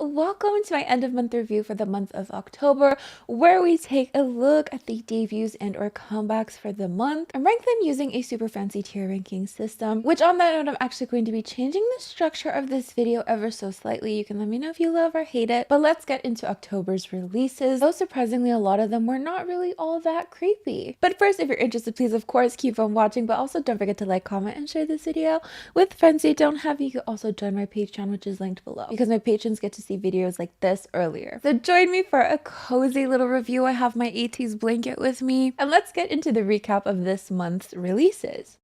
welcome to my end of month review for the month of October, where we take a look at the debuts and or comebacks for the month and rank them using a super fancy tier ranking system, which on that note, I'm actually going to be changing the structure of this video ever so slightly. You can let me know if you love or hate it, but let's get into October's releases. Though surprisingly, a lot of them were not really all that creepy. But first, if you're interested, please of course keep on watching, but also don't forget to like, comment, and share this video with friends you don't have. You can also join my Patreon, which is linked below, because my patrons get to see videos like this earlier. So join me for a cozy little review. I have my 80s blanket with me, and let's get into the recap of this month's releases.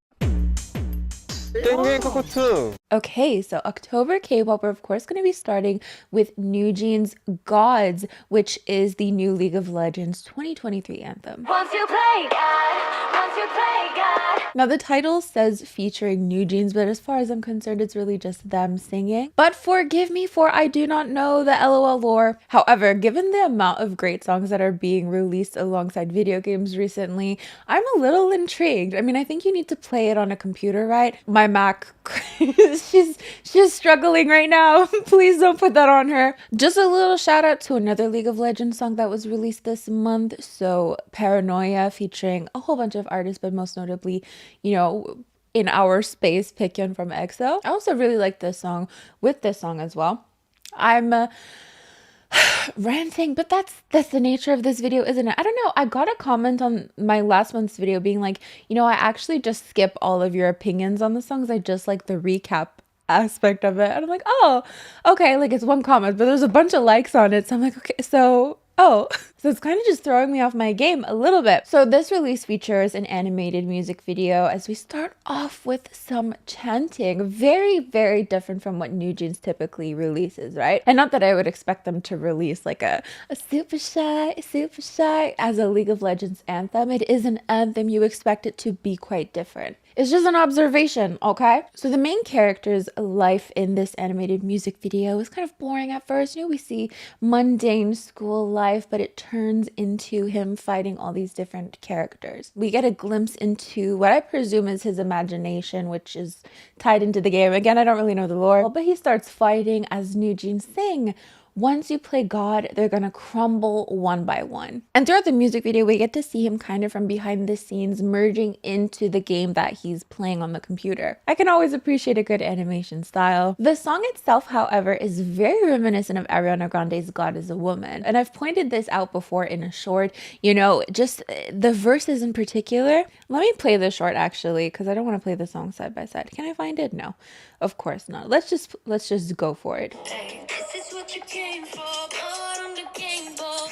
Okay, so October K-pop, we're of course going to be starting with NewJeans' Gods, which is the new League of Legends 2023 anthem. Once you play God, once you play God. Now the title says featuring NewJeans, but as far as I'm concerned, it's really just them singing. But forgive me for I do not know the LOL lore. However, given the amount of great songs that are being released alongside video games recently, I'm a little intrigued. I mean, I think you need to play it on a computer, right? My Mac, she's struggling right now. Please don't put that on her. Just a little shout out to another League of Legends song that was released this month. So Paranoia, featuring a whole bunch of artists, but most notably, you know, in our space, Pickyon from EXO. I also really like this song with this song as well. I'm ranting, but that's the nature of this video, isn't it? I don't know, I got a comment on my last month's video being like, you know, I actually just skip all of your opinions on the songs, I just like the recap aspect of it. And I'm like, oh, okay, like it's one comment, but there's a bunch of likes on it, so I'm like, okay, so so it's kind of just throwing me off my game a little bit. So this release features an animated music video as we start off with some chanting. Very, very different from what NewJeans typically releases, right? And not that I would expect them to release like a super shy as a League of Legends anthem. It is an anthem. You expect it to be quite different. It's just an observation, okay? So the main character's life in this animated music video is kind of boring at first. You know, we see mundane school life, but it turns into him fighting all these different characters. We get a glimpse into what I presume is his imagination, which is tied into the game. Again, I don't really know the lore, but he starts fighting as NewJeans sing. Once you play God, they're gonna crumble one by one. And throughout the music video, we get to see him kind of from behind the scenes merging into the game that he's playing on the computer. I can always appreciate a good animation style. The song itself, however, is very reminiscent of Ariana Grande's God is a Woman. And I've pointed this out before in a short, you know, just the verses in particular. Let me play the short actually, because I don't want to play the song side by side. Can I find it? No, of course not. Let's just go for it. This is what you came for, on the game board.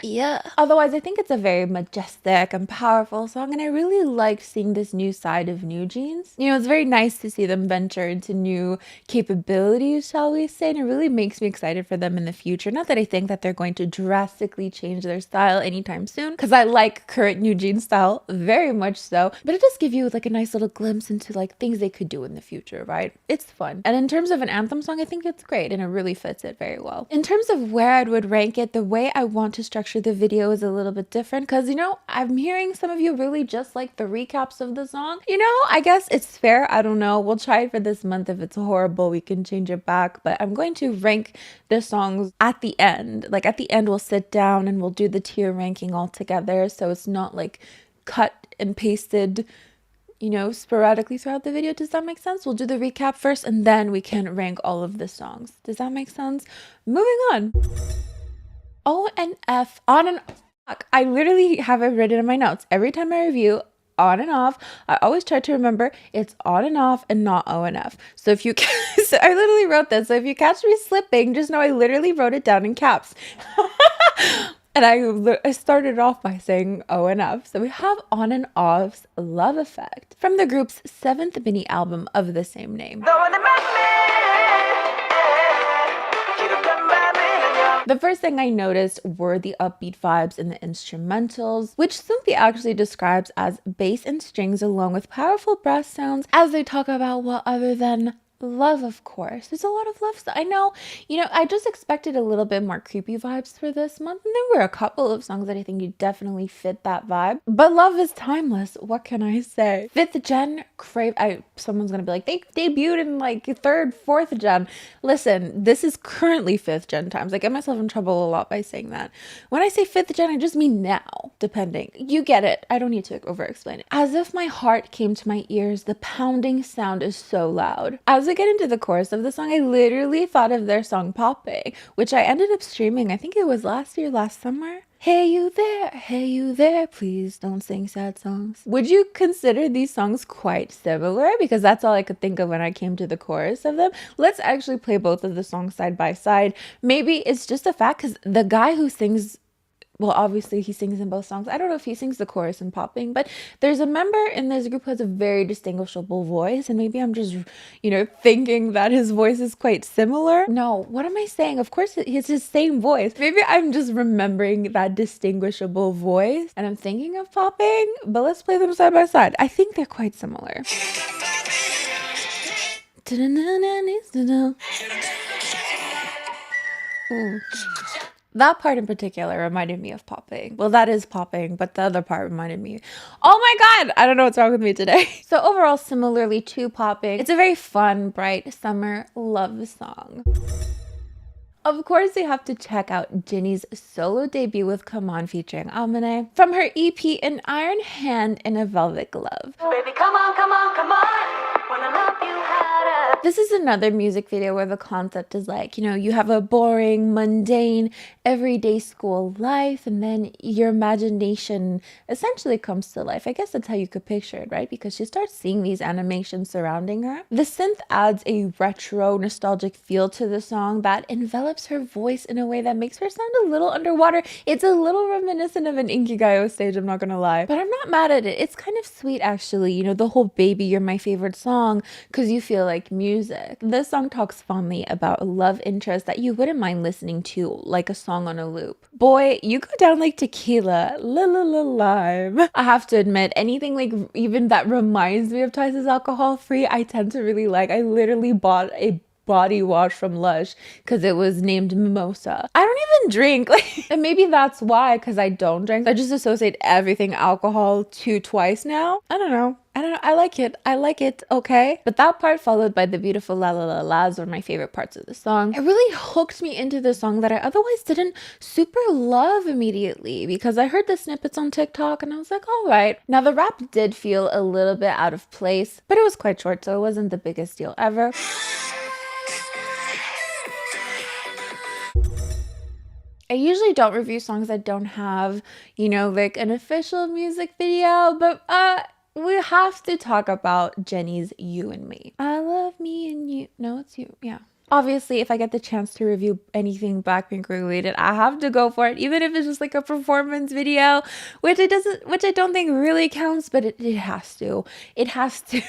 Yeah. Otherwise, I think it's a very majestic and powerful song, and I really like seeing this new side of NewJeans. You know, it's very nice to see them venture into new capabilities, shall we say, and it really makes me excited for them in the future. Not that I think that they're going to drastically change their style anytime soon, because I like current NewJeans style very much so, but it does give you like a nice little glimpse into like things they could do in the future, right? It's fun. And in terms of an anthem song, I think it's great and it really fits it very well. In terms of where I would rank it, the way I want to structure the video is a little bit different, because you know, I'm hearing some of you really just like the recaps of the song. You know, I guess it's fair. I don't know, we'll try it for this month. If it's horrible, we can change it back, but I'm going to rank the songs at the end. Like at the end, we'll sit down and we'll do the tier ranking all together, so it's not like cut and pasted, you know, sporadically throughout the video. Does that make sense? We'll do the recap first and then we can rank all of the songs. Does that make sense? Moving on. O and F, on and off. I literally have it written in my notes. Every time I review on and off, I always try to remember it's on and off and not O and F. So if you so I literally wrote this. So if you catch me slipping, just know I literally wrote it down in caps. And I started off by saying O and F. So we have On and Off's Love Effect from the group's 7th mini album of the same name. The first thing I noticed were the upbeat vibes in the instrumentals, which Sunmi actually describes as bass and strings along with powerful brass sounds as they talk about what other than Love, of course. There's a lot of love. I know, I just expected a little bit more creepy vibes for this month. And there were a couple of songs that I think you definitely fit that vibe. But love is timeless. What can I say? 5th gen, crave. Someone's going to be like, they debuted in like 3rd, 4th gen. Listen, this is currently 5th gen times. I get myself in trouble a lot by saying that. When I say 5th gen, I just mean now, depending. You get it. I don't need to over explain it. As if my heart came to my ears, the pounding sound is so loud. As I get into the chorus of the song, I literally thought of their song Popping, which I ended up streaming, I think it was last summer. Hey you there, please don't sing sad songs. Would you consider these songs quite similar? Because that's all I could think of when I came to the chorus of them. Let's actually play both of the songs side by side. Maybe it's just a fact because the guy who sings, well, obviously he sings in both songs. I don't know if he sings the chorus in Popping, but there's a member in this group who has a very distinguishable voice, and maybe I'm just, thinking that his voice is quite similar. No, what am I saying? Of course, it's his same voice. Maybe I'm just remembering that distinguishable voice, and I'm thinking of Popping, but let's play them side by side. I think they're quite similar. Ooh. That part in particular reminded me of Popping. Well, that is Popping, but the other part reminded me. Oh my God, I don't know what's wrong with me today. So overall, similarly to Popping, it's a very fun, bright summer love song. Of course, you have to check out Jennie's solo debut with Come On featuring Aminé from her EP An Iron Hand in a Velvet Glove. Baby, come on, come on, come on. Wanna love you harder. This is another music video where the concept is like, you have a boring, mundane, everyday school life, and then your imagination essentially comes to life. I guess that's how you could picture it, right? Because she starts seeing these animations surrounding her. The synth adds a retro, nostalgic feel to the song that envelops her voice in a way that makes her sound a little underwater. It's a little reminiscent of an Inkigayo stage, I'm not gonna lie. But I'm not mad at it. It's kind of sweet, actually. The whole baby, you're my favorite song, because you feel like music. This song talks fondly about a love interest that you wouldn't mind listening to, like a song on a loop. Boy, you go down like tequila, lime. I have to admit, anything like even that reminds me of Twice's Alcohol Free, I tend to really like. I literally bought a body wash from Lush because it was named Mimosa. I don't even drink, and maybe that's why, because I don't drink. I just associate everything alcohol to Twice now. I don't know. I like it, okay? But that part followed by the beautiful La La La La's one of my favorite parts of the song. It really hooked me into the song that I otherwise didn't super love immediately, because I heard the snippets on TikTok and I was like, all right. Now the rap did feel a little bit out of place, but it was quite short, so it wasn't the biggest deal ever. I usually don't review songs that don't have, like an official music video, but we have to talk about Jennie's You and Me. I love me and you. No, it's you. Yeah. Obviously, if I get the chance to review anything Blackpink related, I have to go for it, even if it's just like a performance video, which I don't think really counts, but it has to. It has to.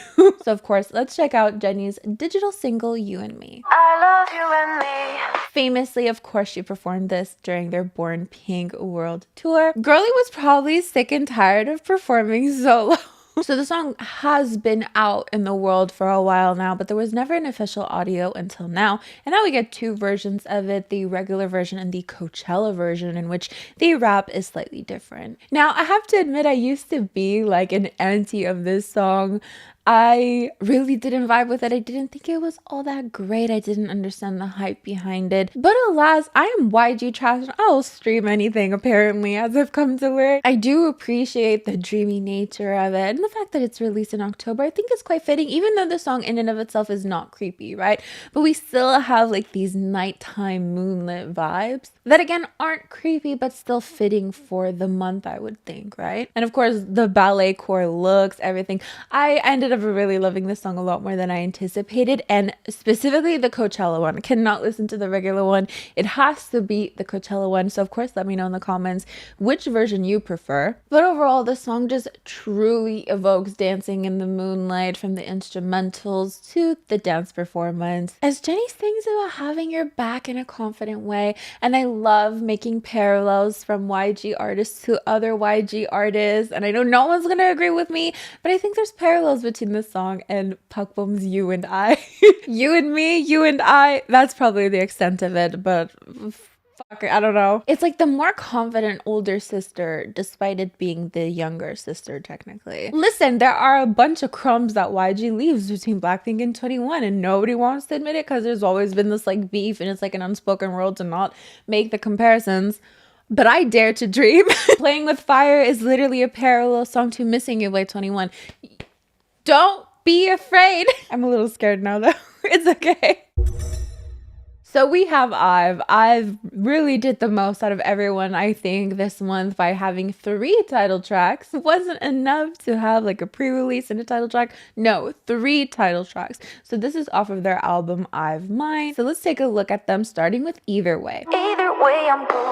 So of course, let's check out Jennie's digital single, You and Me. I love you and me. Famously, of course, she performed this during their Born Pink World Tour. Girlie was probably sick and tired of performing solo. So the song has been out in the world for a while now, but there was never an official audio until now. And now we get two versions of it, the regular version and the Coachella version, in which the rap is slightly different. Now, I have to admit, I used to be like an anti of this song. I really didn't vibe with it. I didn't think it was all that great. I didn't understand the hype behind it. But alas, I am YG trash. I'll stream anything, apparently, as I've come to learn. I do appreciate the dreamy nature of it. And the fact that it's released in October, I think is quite fitting, even though the song in and of itself is not creepy, right? But we still have like these nighttime moonlit vibes that, again, aren't creepy, but still fitting for the month, I would think, right? And of course, the ballet core looks, everything. I ended up really loving this song a lot more than I anticipated, and specifically the Coachella one. I cannot listen to the regular one. It has to be the Coachella one. So of course, let me know in the comments which version you prefer. But overall, the song just truly evokes dancing in the moonlight, from the instrumentals to the dance performance, as Jennie sings about having your back in a confident way. And I love making parallels from YG artists to other YG artists. And I know no one's gonna agree with me, but I think there's parallels between watching this song and Pakbom's You and I. You and me, you and I. That's probably the extent of it, but fuck, I don't know. It's like the more confident older sister, despite it being the younger sister, technically. Listen, there are a bunch of crumbs that YG leaves between Blackpink and 21, and nobody wants to admit it because there's always been this like beef, and it's like an unspoken rule to not make the comparisons. But I dare to dream. Playing with Fire is literally a parallel song to Missing You by 21. Don't be afraid. I'm a little scared now though. It's okay. So we have IVE. IVE really did the most out of everyone, I think, this month by having 3 title tracks. It wasn't enough to have like a pre-release and a title track. No, 3 title tracks. So this is off of their album IVE Mine. So let's take a look at them, starting with Either Way. Either way, I'm good.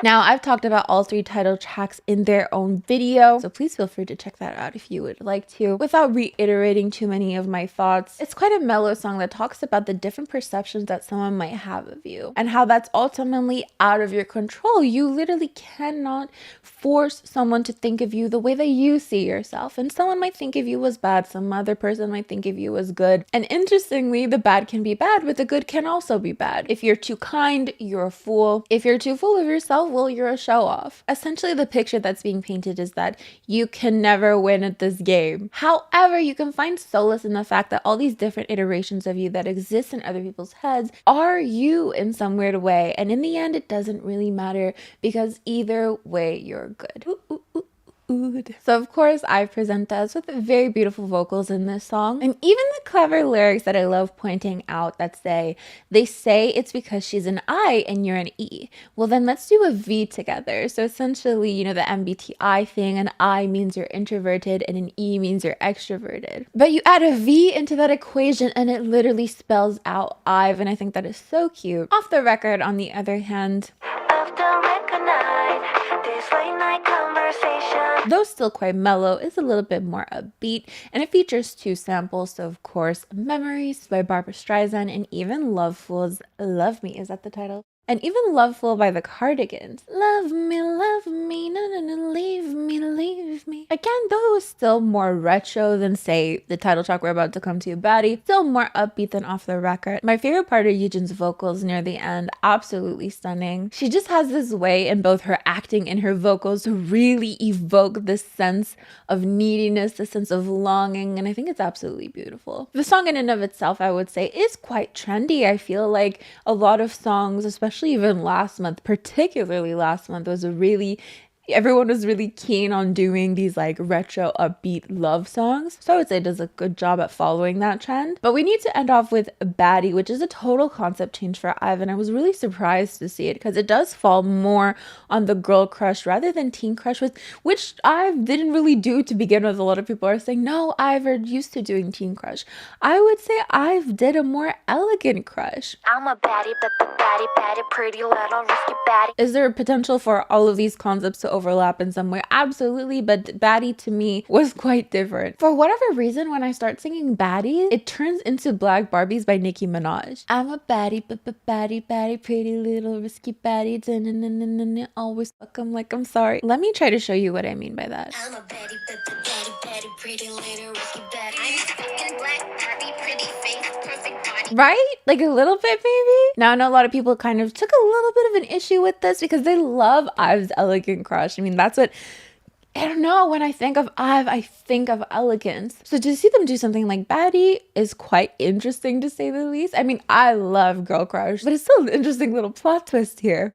Now, I've talked about all 3 title tracks in their own video, so please feel free to check that out if you would like to. Without reiterating too many of my thoughts, it's quite a mellow song that talks about the different perceptions that someone might have of you and how that's ultimately out of your control. You literally cannot force someone to think of you the way that you see yourself, and someone might think of you as bad, some other person might think of you as good, and interestingly, the bad can be bad, but the good can also be bad. If you're too kind, you're a fool. If you're too full of yourself, well, you're a show off. Essentially, the picture that's being painted is that you can never win at this game. However, you can find solace in the fact that all these different iterations of you that exist in other people's heads are you in some weird way, and in the end, it doesn't really matter because either way, you're good. Ooh, ooh, ooh. So of course I present us with very beautiful vocals in this song, and even the clever lyrics that I love pointing out that say, they say it's because she's an I and you're an E. Well then let's do a V together. So essentially, you know, the MBTI thing, an I means you're introverted and an E means you're extroverted. But you add a V into that equation and it literally spells out IVE, and I think that is so cute. Off the Record, on the other hand, though still quite mellow, is a little bit more upbeat, and it features 2 samples. So of course, Memories by Barbra Streisand and even Loveful's Love Me. Is that the title? And even Loveful by the Cardigans. Love me, no, no, no, leave me, leave me. Again, though still more retro than, say, the title track we're about to come to, Baddie. Still more upbeat than Off the Record. My favorite part of Yujin's vocals near the end, absolutely stunning. She just has this way in both her acting and her vocals to really evoke this sense of neediness, this sense of longing, and I think it's absolutely beautiful. The song in and of itself, I would say, is quite trendy. I feel like a lot of songs, especially even last month, particularly last month, was everyone was really keen on doing these like retro upbeat love songs. So I would say it does a good job at following that trend. But we need to end off with Baddie, which is a total concept change for IVE, and I was really surprised to see it because it does fall more on the girl crush rather than teen crush, which IVE didn't really do to begin with. A lot of people are saying, no, IVE are used to doing teen crush. I would say IVE did a more elegant crush. I'm a baddie, but the baddie, pretty little risky baddie. Is there a potential for all of these concepts to overlap in some way? Absolutely, but Baddie to me was quite different. For whatever reason, when I start singing Baddie, it turns into Black Barbies by Nicki Minaj. I'm a baddie, but baddie, pretty little risky baddie, always fuck 'em like I'm sorry. Let me try to show you what I mean by that. I'm a baddie, but baddie, pretty little risky baddie. I'm fucking Black Barbie, pretty face, perfect body. Right? Like a little bit maybe? Now I know a lot of people kind of took a little bit of an issue with this because they love IVE's elegant crush. I mean, that's what, I don't know, when I think of IVE, I think of elegance. So to see them do something like Baddie is quite interesting, to say the least. I mean, I love girl crush, but it's still an interesting little plot twist here.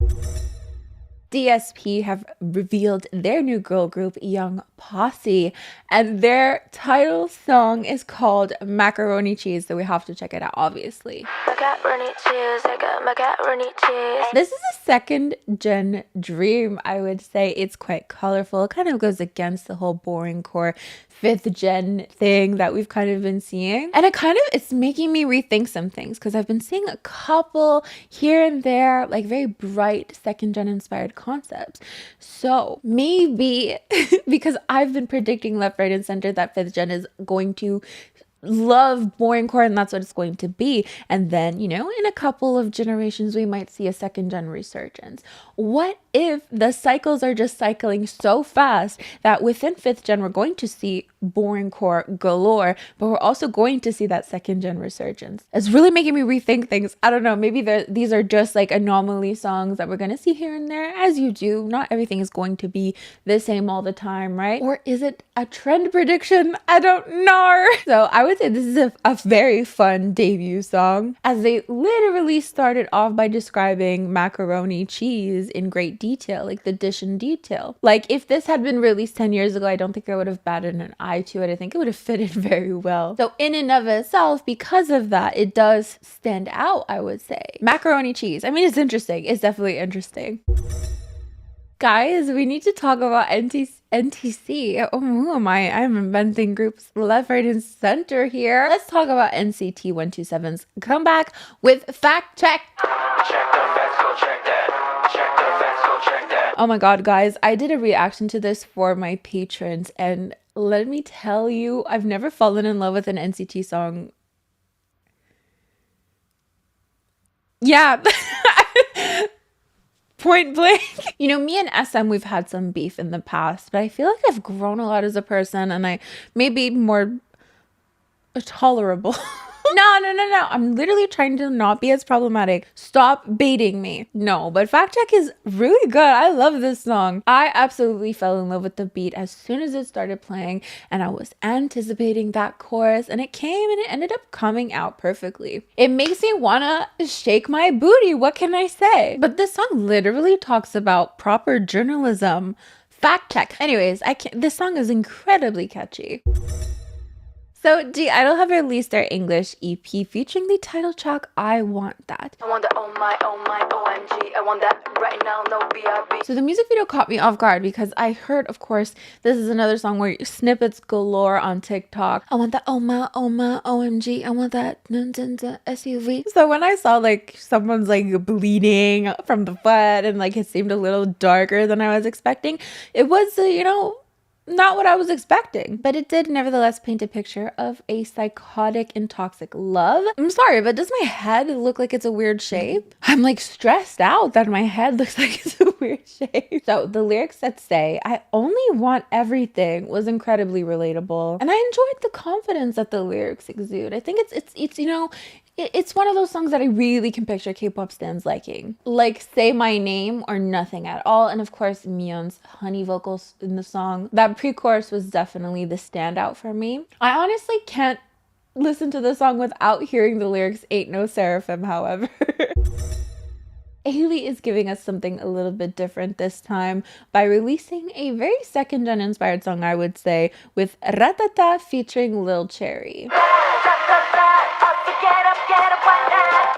DSP have revealed their new girl group, Young Posse, and their title song is called Macaroni Cheese, so we have to check it out, obviously. Macaroni cheese, I got macaroni cheese. This is a second gen dream, I would say. It's quite colorful. It kind of goes against the whole boring core 5th gen thing that we've kind of been seeing, and it's making me rethink some things because I've been seeing a couple here and there like very bright 2nd gen inspired concepts. So maybe because I've been predicting left, right, and center that 5th gen is going to love boring core and that's what it's going to be. And then, you know, in a couple of generations, we might see a second gen resurgence. What if the cycles are just cycling so fast that within 5th gen, we're going to see boring core galore, but we're also going to see that second gen resurgence? It's really making me rethink things. I don't know, maybe these are just like anomaly songs that we're going to see here and there, as you do. Not everything is going to be the same all the time, right? Or is it a trend prediction? I don't know. So I would say this is a very fun debut song, as they literally started off by describing macaroni cheese in great detail, like the dish in detail. Like if this had been released 10 years ago, I don't think I would have batted an eye to it. I think it would have fitted very well. So in and of itself, because of that, it does stand out, I would say. Macaroni cheese. I mean, it's interesting. It's definitely interesting. Guys, we need to talk about NTC. Oh, who am I? I'm inventing groups left, right, and center here. Let's talk about NCT 127's comeback with Fact Check. Check the facts, go check that. Check the facts, go check that. Oh my god, guys, I did a reaction to this for my patrons, and let me tell you, I've never fallen in love with an NCT song. Yeah. Point blank. You know, me and SM, we've had some beef in the past, but I feel like I've grown a lot as a person and I may be more tolerable. No. I'm literally trying to not be as problematic. Stop baiting me. No, but Fact Check is really good. I love this song. I absolutely fell in love with the beat as soon as it started playing, and I was anticipating that chorus, and it came and it ended up coming out perfectly. It makes me wanna shake my booty. What can I say? But this song literally talks about proper journalism. Fact check. Anyways, this song is incredibly catchy. So, i-dle have released their English EP featuring the title track, I Want That. I want that, oh my, OMG. I want that right now, no BRB. So the music video caught me off guard because I heard, of course, this is another song where snippets galore on TikTok. I want that, oh my, OMG. I want that SUV. So when I saw like someone's like bleeding from the butt and like it seemed a little darker than I was expecting, it was, you know, not what I was expecting, but it did nevertheless paint a picture of a psychotic and toxic love. I'm sorry, but does my head look like it's a weird shape? I'm like stressed out that my head looks like it's a weird shape. So the lyrics that say, I only want everything, was incredibly relatable. And I enjoyed the confidence that the lyrics exude. I think it's you know, it's one of those songs that I really can picture K-pop stans liking. Like Say My Name or Nothing at All. And of course, Myeon's honey vocals in the song. That pre-chorus was definitely the standout for me. I honestly can't listen to the song without hearing the lyrics Ain't No SSERAFIM, however. Ailee is giving us something a little bit different this time by releasing a very second gen inspired song, I would say, with Ratata featuring Lil Cherry.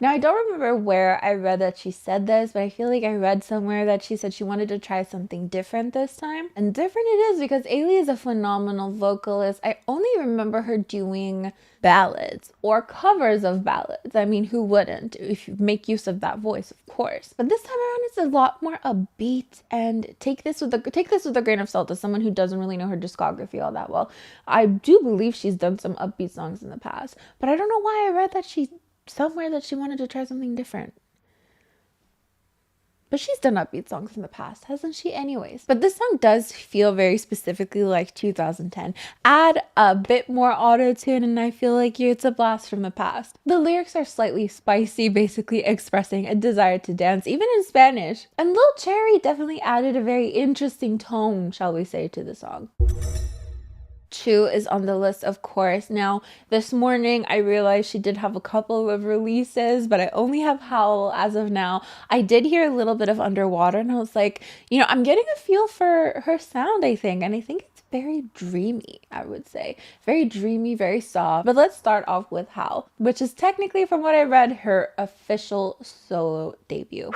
Now, I don't remember where I read that she said this, but I feel like I read somewhere that she said she wanted to try something different this time. And different it is because Ailee is a phenomenal vocalist. I only remember her doing ballads or covers of ballads. I mean, who wouldn't if you make use of that voice, of course. But this time around, it's a lot more upbeat, and take this with a grain of salt as someone who doesn't really know her discography all that well. I do believe she's done some upbeat songs in the past, but I don't know why I read that somewhere that she wanted to try something different. But she's done upbeat songs in the past, hasn't she? Anyways. But this song does feel very specifically like 2010. Add a bit more auto-tune and I feel like it's a blast from the past. The lyrics are slightly spicy, basically expressing a desire to dance, even in Spanish. And Lil Cherry definitely added a very interesting tone, shall we say, to the song. Chuu is on the list, of course. Now, this morning, I realized she did have a couple of releases, but I only have Howl as of now. I did hear a little bit of Underwater, and I was like, you know, I'm getting a feel for her sound, I think. And I think it's very dreamy, I would say. Very dreamy, very soft. But let's start off with Howl, which is technically, from what I read, her official solo debut.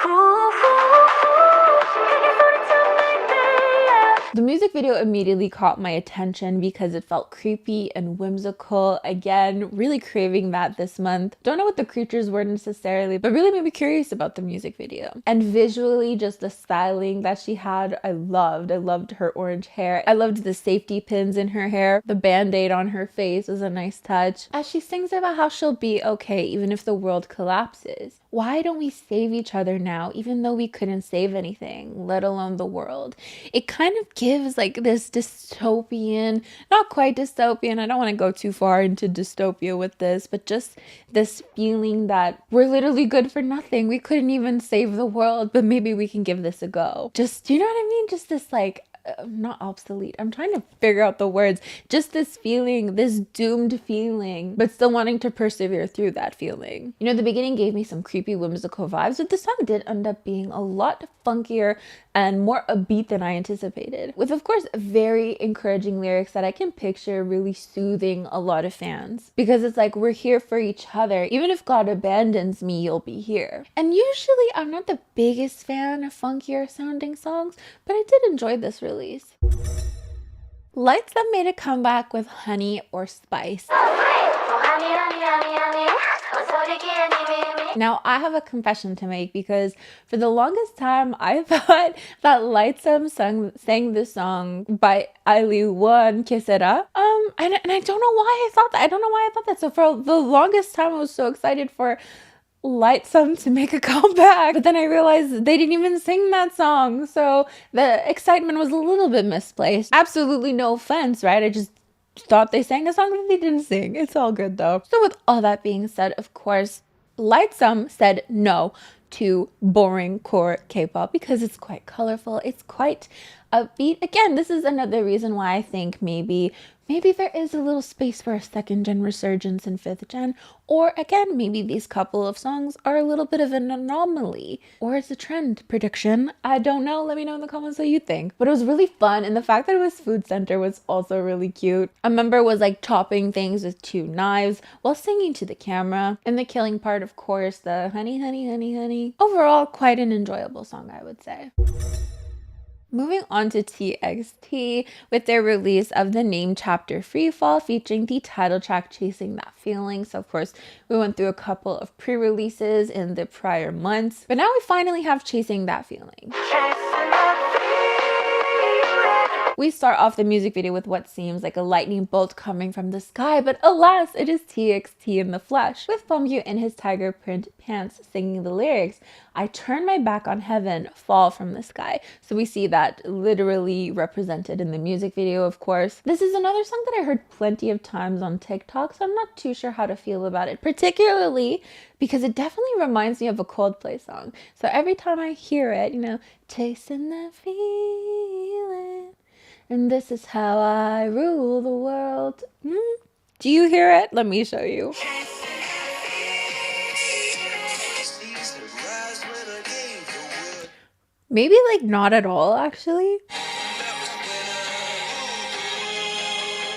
The music video immediately caught my attention because it felt creepy and whimsical. Again, really craving that this month. Don't know what the creatures were necessarily, but really made me curious about the music video. And visually, just the styling that she had, I loved. I loved her orange hair. I loved the safety pins in her hair. The band-aid on her face was a nice touch. As she sings about how she'll be okay even if the world collapses. Why don't we save each other now, even though we couldn't save anything, let alone the world? It kind of gives like this dystopian, not quite dystopian, I don't want to go too far into dystopia with this, but just this feeling that we're literally good for nothing. We couldn't even save the world, but maybe we can give this a go. Just, you know what I mean? Just this like, not obsolete. I'm trying to figure out the words. Just this feeling, this doomed feeling, but still wanting to persevere through that feeling. You know, the beginning gave me some creepy, whimsical vibes, but the song did end up being a lot funkier and more upbeat than I anticipated. With, of course, very encouraging lyrics that I can picture really soothing a lot of fans. Because it's like, we're here for each other. Even if God abandons me, you'll be here. And usually I'm not the biggest fan of funkier sounding songs, but I did enjoy this release. Lightsum made a comeback with Honey or Spice. Now, I have a confession to make because for the longest time, I thought that Lightsum sang this song by Ailee one, Que Sera? And I don't know why I thought that. I don't know why I thought that. So for the longest time, I was so excited for Lightsum to make a comeback, but then I realized they didn't even sing that song, so the excitement was a little bit misplaced. Absolutely no offense, right? I just thought they sang a song that they didn't sing. It's all good though. So with all that being said, of course, Lightsum said no to boring core K-pop because it's quite colorful, it's quite upbeat. Again, this is another reason why I think maybe there is a little space for a second gen resurgence in fifth gen, or again, maybe these couple of songs are a little bit of an anomaly, or it's a trend prediction. I don't know. Let me know in the comments what you think. But it was really fun, and the fact that it was food center was also really cute. A member was like chopping things with 2 knives while singing to the camera, and the killing part, of course, the honey, honey, honey, honey. Overall, quite an enjoyable song, I would say. Moving on to TXT with their release of the name chapter Free Fall featuring the title track Chasing That Feeling. So of course we went through a couple of pre-releases in the prior months, but now we finally have Chasing That Feeling. We start off the music video with what seems like a lightning bolt coming from the sky, but alas, it is TXT in the flesh, with Bongyu in his tiger print pants singing the lyrics, I turn my back on heaven, fall from the sky. So we see that literally represented in the music video, of course. This is another song that I heard plenty of times on TikTok, so I'm not too sure how to feel about it, particularly because it definitely reminds me of a Coldplay song. So every time I hear it, you know, chasing that feeling, and this is how I rule the world. Do you hear it? Let me show you. Maybe like not at all, actually.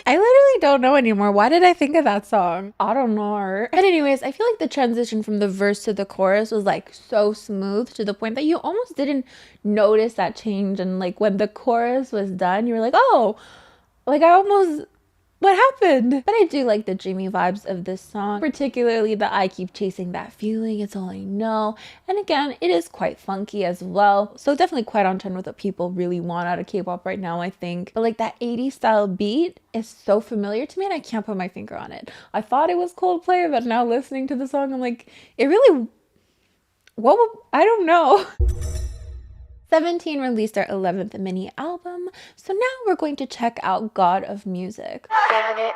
I literally don't know anymore. Why did I think of that song? I don't know. But anyways, I feel like the transition from the verse to the chorus was like so smooth to the point that you almost didn't notice that change. And like when the chorus was done, you were like, oh, like I almost, what happened? But I do like the dreamy vibes of this song, particularly the I keep chasing that feeling, it's all I know. And again, it is quite funky as well. So definitely quite on trend with what people really want out of K-pop right now, I think. But like that 80s style beat is so familiar to me and I can't put my finger on it. I thought it was Coldplay, but now listening to the song, I'm like, it really, I don't know. 17 released their 11th mini album, so now we're going to check out God of Music. I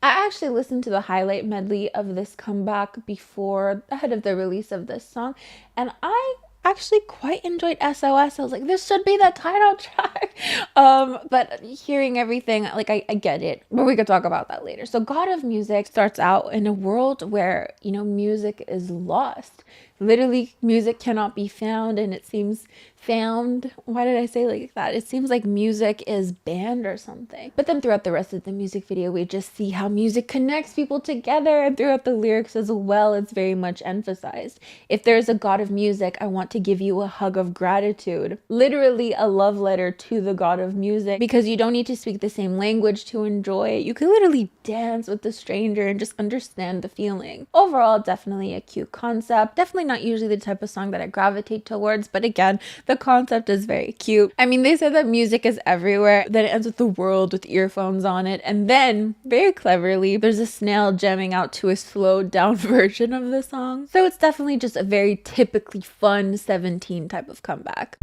actually listened to the highlight medley of this comeback ahead of the release of this song, and I actually quite enjoyed SOS. I was like, this should be the title track. But hearing everything, like I get it, but we could talk about that later. So God of Music starts out in a world where, you know, music is lost. literally music cannot be found, and it seems found. Why did I say like that? It seems like music is banned or something. But then throughout the rest of the music video, we just see how music connects people together, and throughout the lyrics as well, it's very much emphasized. If there's a god of music, I want to give you a hug of gratitude. Literally a love letter to the god of music, because you don't need to speak the same language to enjoy it. You can literally dance with the stranger and just understand the feeling. Overall, definitely a cute concept. Definitely not usually the type of song that I gravitate towards, but again, the concept is very cute. I mean, they said that music is everywhere, then it ends with the world with earphones on it, and then very cleverly there's a snail jamming out to a slowed down version of the song. So it's definitely just a very typically fun 17 type of comeback.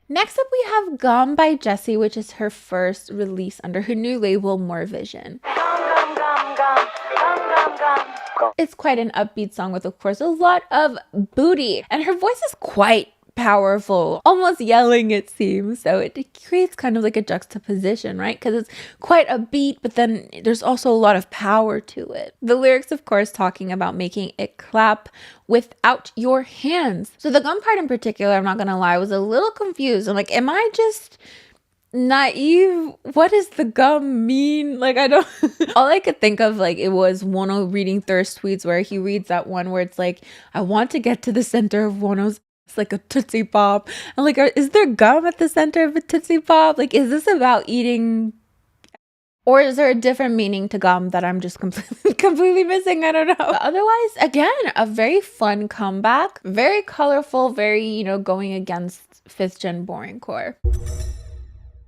Next up, we have Gum by Jessi, which is her first release under her new label, More Vision. It's quite an upbeat song with, of course, a lot of booty, and her voice is quite powerful, almost yelling, it seems. So it creates kind of like a juxtaposition, right? Because it's quite a beat, but then there's also a lot of power to it. The lyrics, of course, talking about making it clap without your hands. So the gum part in particular, I'm not gonna lie, I was a little confused. I'm like, am I just naive? What does the gum mean? Like, I don't all I could think of, like, it was Wono reading thirst tweets where he reads that one where it's like, I want to get to the center of Wono's, it's like a Tootsie Pop. I'm like, is there gum at the center of a Tootsie Pop? Like, is this about eating, or is there a different meaning to gum that I'm just completely missing? I don't know. But otherwise, again, a very fun comeback, very colorful, very, you know, going against 5th gen boring core.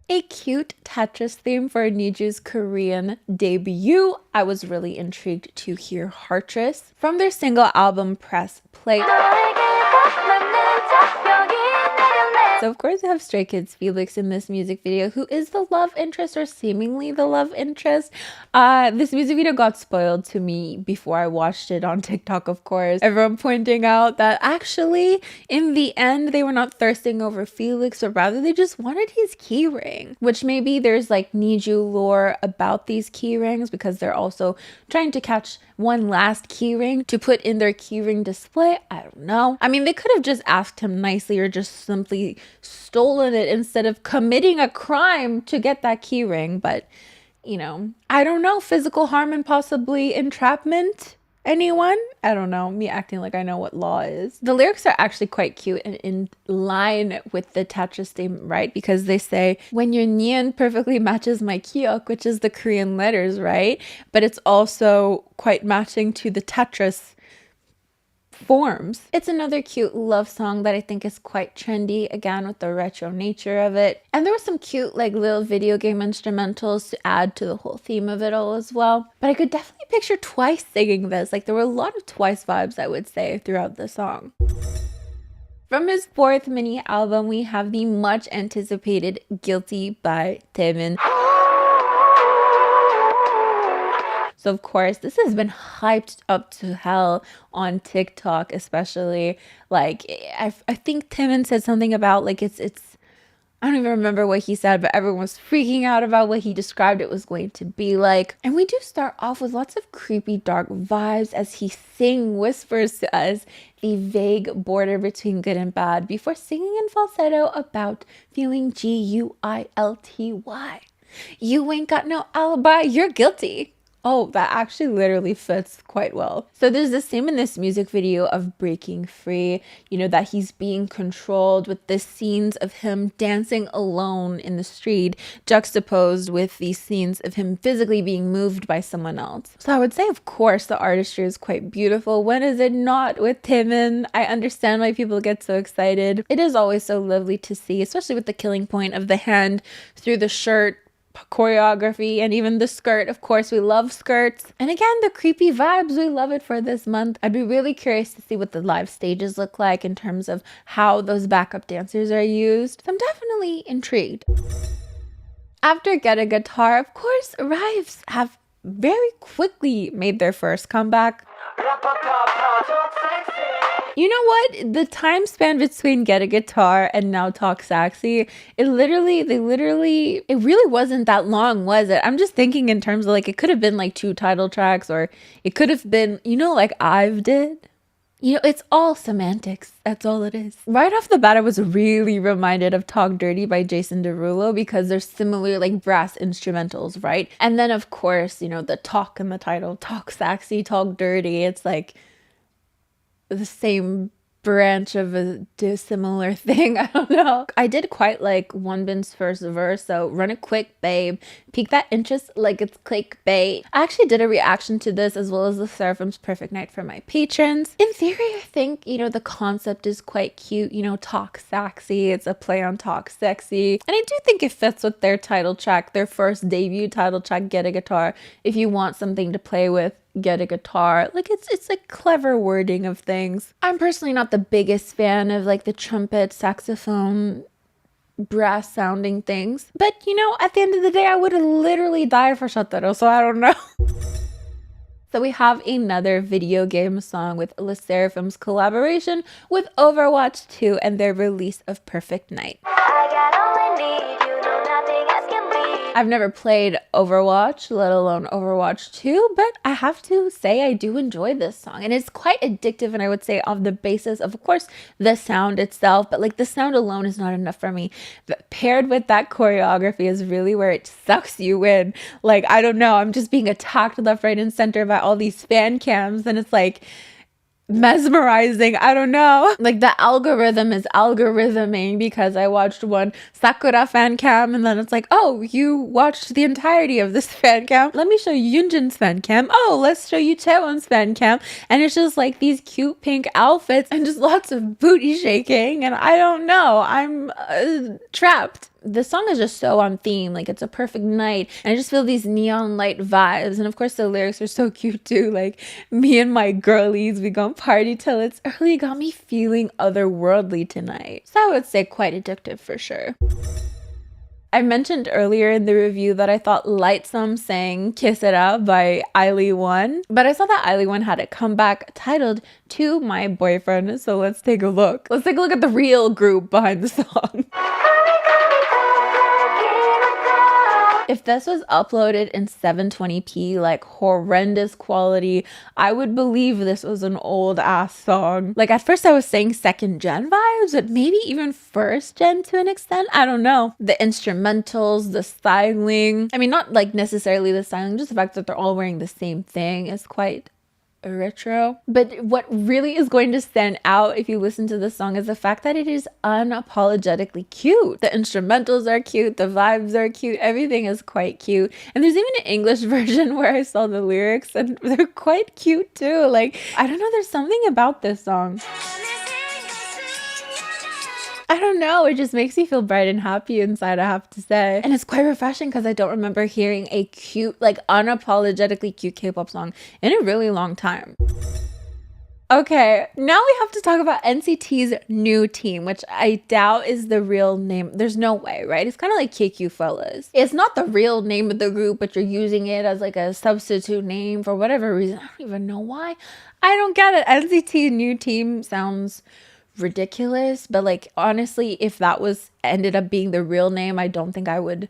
A cute Tetris theme for NiziU's Korean debut. I was really intrigued to hear Heartris from their single album Press Play. So of course I have Stray Kids Felix in this music video, who is the love interest, or seemingly the love interest. This music video got spoiled to me before I watched it on TikTok, of course. Everyone pointing out that actually in the end they were not thirsting over Felix, or rather they just wanted his keyring. Which maybe there's like NiziU lore about these keyrings, because they're also trying to catch one last keyring to put in their keyring display. I don't know. I mean, they could have just asked him nicely, or just simply stolen it instead of committing a crime to get that keyring. But, you know, I don't know. Physical harm and possibly entrapment? Anyone? I don't know. Me acting like I know what law is. The lyrics are actually quite cute and in line with the Tetris theme, right? Because they say, when your neon perfectly matches my kiok, which is the Korean letters, right? But it's also quite matching to the Tetris forms. It's another cute love song that I think is quite trendy, again with the retro nature of it. And there were some cute like little video game instrumentals to add to the whole theme of it all as well. But I could definitely picture Twice singing this. Like, there were a lot of Twice vibes, I would say, throughout the song. From his 4th mini album, we have the much anticipated Guilty by Taemin. So of course, this has been hyped up to hell on TikTok, especially. Like, I think Taemin said something about like it's I don't even remember what he said, but everyone was freaking out about what he described it was going to be like. And we do start off with lots of creepy, dark vibes as he whispers to us the vague border between good and bad, before singing in falsetto about feeling GUILTY. You ain't got no alibi, you're guilty. Oh, that actually literally fits quite well. So there's this theme in this music video of breaking free, you know, that he's being controlled, with the scenes of him dancing alone in the street juxtaposed with these scenes of him physically being moved by someone else. So I would say, of course, the artistry is quite beautiful. When is it not with Taemin? I understand why people get so excited. It is always so lovely to see, especially with the killing point of the hand through the shirt choreography, and even the skirt. Of course, we love skirts. And again, the creepy vibes, we love it for this month. I'd be really curious to see what the live stages look like in terms of how those backup dancers are used. So I'm definitely intrigued. After Get a Guitar, of course, RIIZE have very quickly made their first comeback. You know what? The time span between Get a Guitar and now Talk Sexy, it really wasn't that long, was it? I'm just thinking in terms of like, it could have been like 2 title tracks, or it could have been, you know, like i-dle did. You know, it's all semantics. That's all it is. Right off the bat, I was really reminded of Talk Dirty by Jason Derulo because they're similar, like brass instrumentals, right? And then, of course, you know, the talk in the title, Talk Sexy, Talk Dirty. It's like the same branch of a dissimilar thing. I don't know. I did quite like Wonbin's first verse, so run it quick, babe. Pique that interest like it's clickbait. I actually did a reaction to this as well as the SSERAFIM's Perfect Night for my patrons. In theory, I think, you know, the concept is quite cute. You know, Talk Sexy. It's a play on Talk Sexy. And I do think it fits with their title track, their first debut title track, Get a Guitar. If you want something to play with, get a guitar. Like it's a clever wording of things. I'm personally not the biggest fan of like the trumpet, saxophone, brass sounding things, but you know, at the end of the day, I would literally die for Shataro, so I don't know. So we have another video game song with SSERAFIM's collaboration with Overwatch 2 and their release of Perfect Night. I've never played Overwatch, let alone Overwatch 2, but I have to say I do enjoy this song. And it's quite addictive, and I would say on the basis of course, the sound itself, but like the sound alone is not enough for me. But paired with that choreography is really where it sucks you in. Like, I don't know, I'm just being attacked left, right, and center by all these fan cams, and it's like mesmerizing. I don't know, like the algorithm is algorithming because I watched one Sakura fan cam and then it's like, oh, you watched the entirety of this fan cam, let me show you Yunjin's fan cam, oh, let's show you Taewon's fan cam, and it's just like these cute pink outfits and just lots of booty shaking, and I don't know, I'm trapped. The song is just so on theme, like it's a perfect night, and I just feel these neon light vibes, and of course the lyrics are so cute too, like me and my girlies, we gon' party till it's early, got me feeling otherworldly tonight. So I would say quite addictive for sure. I mentioned earlier in the review that I thought Lightsum sang Kiss It Up by Ailee 1, but I saw that Ailee 1 had a comeback titled To My Boyfriend, so let's take a look. Let's take a look at the real group behind the song. If this was uploaded in 720p, like horrendous quality, I would believe this was an old ass song. Like at first I was saying second gen vibes, but maybe even first gen to an extent. I don't know. The instrumentals, the styling. I mean, not like necessarily the styling, just the fact that they're all wearing the same thing is quite retro. But what really is going to stand out if you listen to the song is the fact that it is unapologetically cute. The instrumentals are cute, the vibes are cute, everything is quite cute. And there's even an English version where I saw the lyrics and they're quite cute too. Like, I don't know, there's something about this song. I don't know, it just makes me feel bright and happy inside, I have to say. And it's quite refreshing because I don't remember hearing a cute, like unapologetically cute K-pop song in a really long time. Okay, now we have to talk about NCT's New Team, which I doubt is the real name. There's no way, right? It's kind of like KQ Fellas. It's not the real name of the group, but you're using it as like a substitute name for whatever reason. I don't even know why. I don't get it. NCT New Team sounds ridiculous, but like honestly, if that was ended up being the real name, I don't think I wouldn't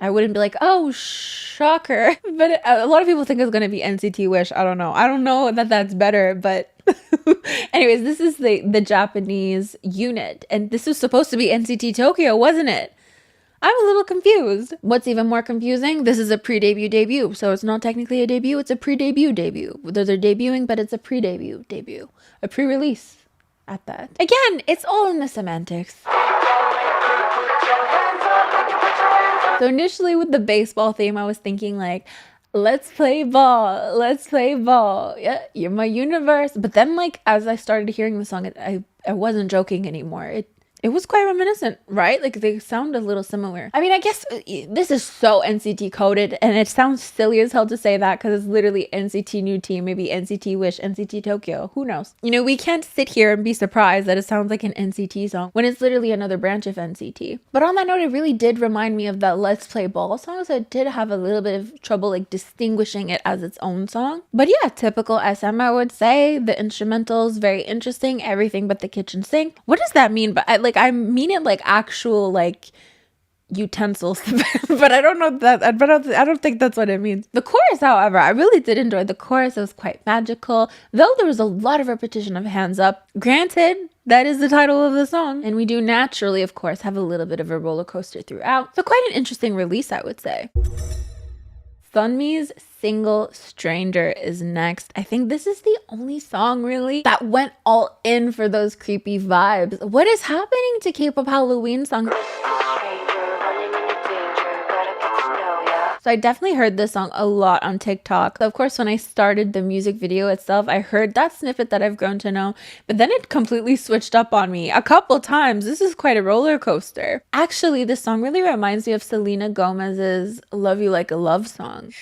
be like, oh, shocker. But a lot of people think it's gonna be NCT Wish. I don't know that that's better, but anyways, this is the Japanese unit, and this was supposed to be NCT Tokyo, wasn't it? I'm a little confused. What's even more confusing, this is a pre-debut debut, so it's not technically a debut, it's a pre-debut debut. They're debuting, but it's a pre-debut debut. A pre-release at that. Again, it's all in the semantics. So initially with the baseball theme, I was thinking like, let's play ball, let's play ball. Yeah, you're my universe. But then like, as I started hearing the song, I wasn't joking anymore. It was quite reminiscent, right? Like they sound a little similar. I mean, I guess this is so NCT coded, and it sounds silly as hell to say that because it's literally NCT New Team, maybe NCT Wish, NCT Tokyo, who knows? You know, we can't sit here and be surprised that it sounds like an NCT song when it's literally another branch of NCT. But on that note, it really did remind me of that Let's Play Ball song, so I did have a little bit of trouble like distinguishing it as its own song. But yeah, typical SM, I would say. The instrumentals, very interesting, everything but the kitchen sink. What does that mean? But I mean it like actual like utensils, but I don't know that, but I don't think that's what it means. The chorus, however, I really did enjoy the chorus. It was quite magical, though there was a lot of repetition of hands up. Granted, that is the title of the song, and we do naturally, of course, have a little bit of a roller coaster throughout. So quite an interesting release, I would say. Sunmi's single Stranger is next. I think this is the only song really that went all in for those creepy vibes. What is happening to K-pop Halloween songs? So I definitely heard this song a lot on TikTok. So of course, when I started the music video itself, I heard that snippet that I've grown to know, but then it completely switched up on me a couple times. This is quite a roller coaster. Actually, this song really reminds me of Selena Gomez's Love You Like a Love Song.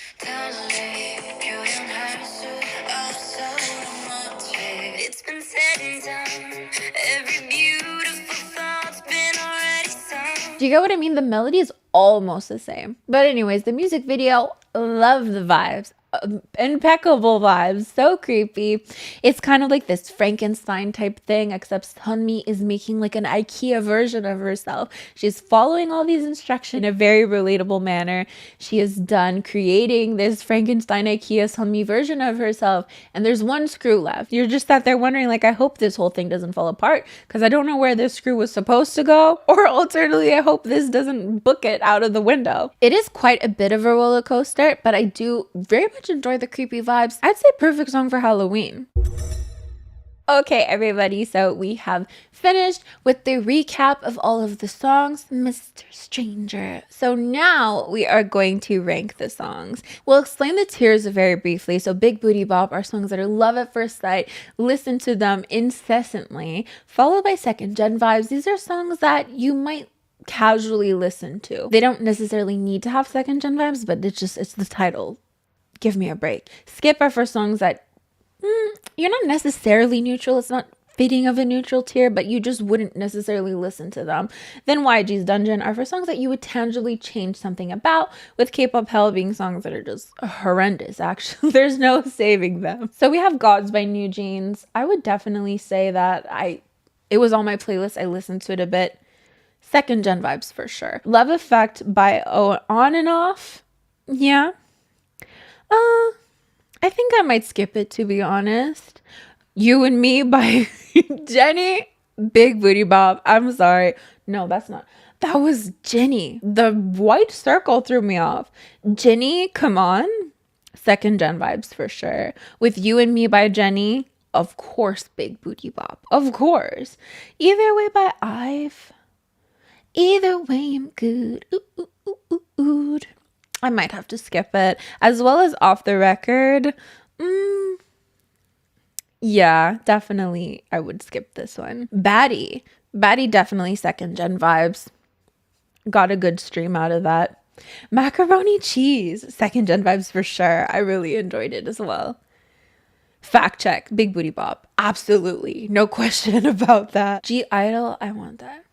Do you get what I mean? The melody is almost the same. But anyways, the music video, love the vibes. Impeccable vibes, so creepy. It's kind of like this Frankenstein type thing, except Sunmi is making like an IKEA version of herself. She's following all these instructions in a very relatable manner. She is done creating this Frankenstein IKEA Sunmi version of herself, and there's one screw left. You're just sat there wondering, like, I hope this whole thing doesn't fall apart, because I don't know where this screw was supposed to go, or alternatively, I hope this doesn't book it out of the window. It is quite a bit of a roller coaster, but I do very much enjoy the creepy vibes. I'd say perfect song for Halloween. Okay, everybody, so we have finished with the recap of all of the songs, Mr. Stranger. So now we are going to rank the songs. We'll explain the tiers very briefly. So Big Booty Bop are songs that are love at first sight, listen to them incessantly, followed by second gen vibes. These are songs that you might casually listen to. They don't necessarily need to have second gen vibes, but it's the title. Give me a break. Skip are for songs that you're not necessarily neutral. It's not fitting of a neutral tier, but you just wouldn't necessarily listen to them. Then YG's Dungeon are for songs that you would tangibly change something about, with K-pop Hell being songs that are just horrendous, actually. There's no saving them. So we have Gods by NewJeans. I would definitely say that it was on my playlist. I listened to it a bit. Second gen vibes for sure. Love Effect by On and Off. Yeah. I think I might skip it, to be honest. You and Me by Jennie. Big Booty Bop. I'm sorry. No, that's not. That was Jennie. The white circle threw me off. Jennie, come on. Second gen vibes for sure. With You and Me by Jennie, of course, Big Booty Bop. Of course. Either Way by IVE. Either way, I'm good. Ooh, ooh, ooh, ooh, ooh. I might have to skip it, as well as Off the Record. Yeah, definitely I would skip this one. Baddie definitely second gen vibes. Got a good stream out of that. Macaroni Cheese, second gen vibes for sure. I really enjoyed it as well. Fact check, Big Booty Bop. Absolutely, no question about that. i-dle, I want that.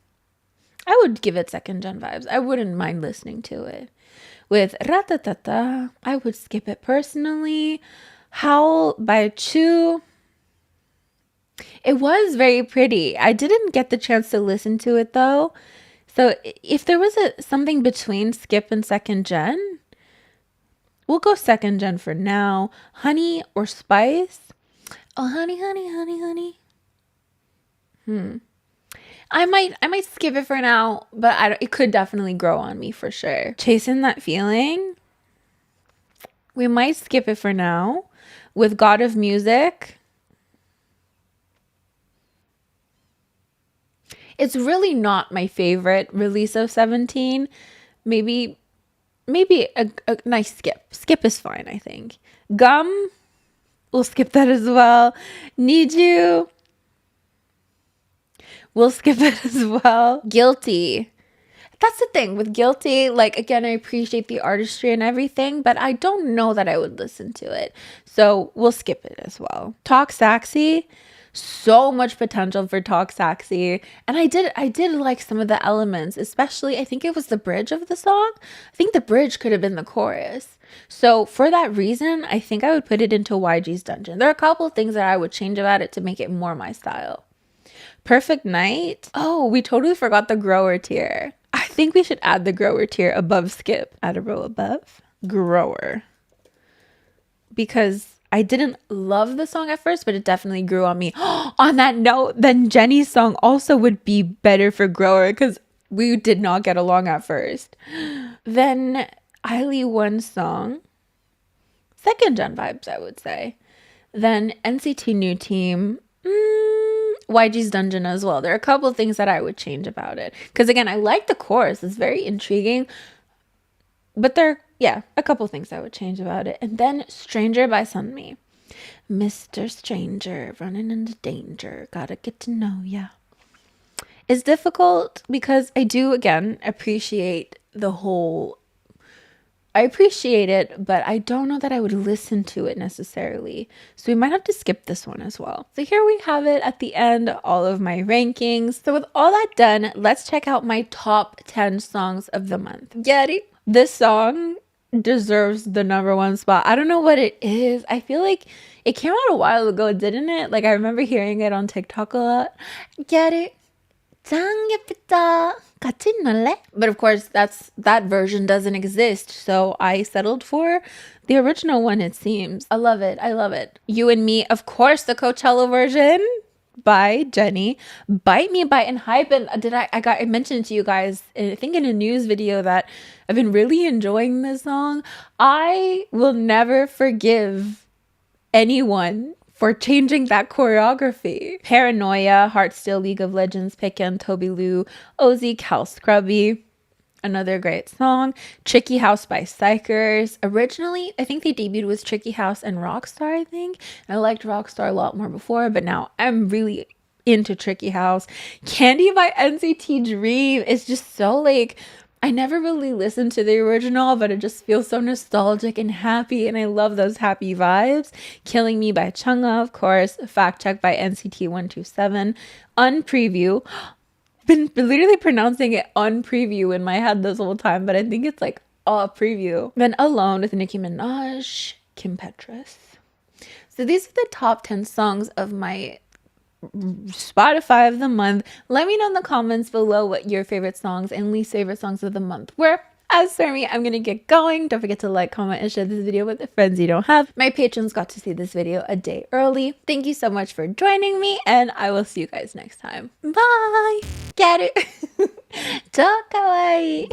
I would give it second gen vibes. I wouldn't mind listening to it. With Ratata, I would skip it personally. Howl by Chuu. It was very pretty. I didn't get the chance to listen to it though. So if there was something between skip and second gen, we'll go second gen for now. Honey or Spice? Oh, honey, honey, honey, honey. I might skip it for now, but it could definitely grow on me for sure. Chasing That Feeling. We might skip it for now. With God of Music. It's really not my favorite release of 17. Maybe a nice skip. Skip is fine, I think. Gum. We'll skip that as well. NiziU. We'll skip it as well. Guilty. That's the thing with Guilty. Like, again, I appreciate the artistry and everything, but I don't know that I would listen to it. So we'll skip it as well. Talk Sexy. So much potential for Talk Sexy. And I did like some of the elements, especially I think it was the bridge of the song. I think the bridge could have been the chorus. So for that reason, I think I would put it into YG's Dungeon. There are a couple of things that I would change about it to make it more my style. Perfect Night. Oh, we totally forgot the grower tier. I think we should add the grower tier above skip. Add a row above grower. Because I didn't love the song at first, but it definitely grew on me. On that note, then Jennie's song also would be better for grower because we did not get along at first. Then Ailee one song. Second gen vibes, I would say. Then NCT New Team. YG's Dungeon as well. There are a couple of things that I would change about it. Because again, I like the chorus. It's very intriguing. But yeah, a couple of things I would change about it. And then Stranger by Sunmi. Mr. Stranger, running into danger. Gotta get to know ya. It's difficult because I do, again, appreciate the whole... I appreciate it, but I don't know that I would listen to it necessarily. So we might have to skip this one as well. So here we have it at the end, all of my rankings. So with all that done, let's check out my top 10 songs of the month. Get it? This song deserves the #1 spot. I don't know what it is. I feel like it came out a while ago, didn't it? Like I remember hearing it on TikTok a lot. Get it? 짱 예쁘다. 같이 놀래? But of course, that version doesn't exist. So I settled for the original one, it seems. I love it. I love it. You and Me, of course, the Coachella version by Jennie. Bite Me by Hype. And I mentioned to you guys, I think in a news video, that I've been really enjoying this song. I will never forgive anyone for changing that choreography. Paranoia, Heart Still, League of Legends, Picken, Toby Lou, Ozzy, Cal Scrubby. Another great song. Tricky House by Psychers. Originally, I think they debuted with Tricky House and Rockstar, I think. I liked Rockstar a lot more before, but now I'm really into Tricky House. Candy by NCT Dream is just so like... I never really listened to the original, but it just feels so nostalgic and happy, and I love those happy vibes. Killing Me by Chungha, of course. Fact Check by NCT 127. Unpreview. Been literally pronouncing it unpreview in my head this whole time, but I think it's like a preview. Then Alone with Nicki Minaj, Kim Petras. So these are the top 10 songs of my Spotify of the month. Let me know in the comments below what your favorite songs and least favorite songs of the month were. As for me, I'm gonna get going. Don't forget to like, comment, and share this video with the friends you don't have. My patrons got to see this video a day early. Thank you so much for joining me, and I will see you guys next time. Bye! Get it? 超かわいい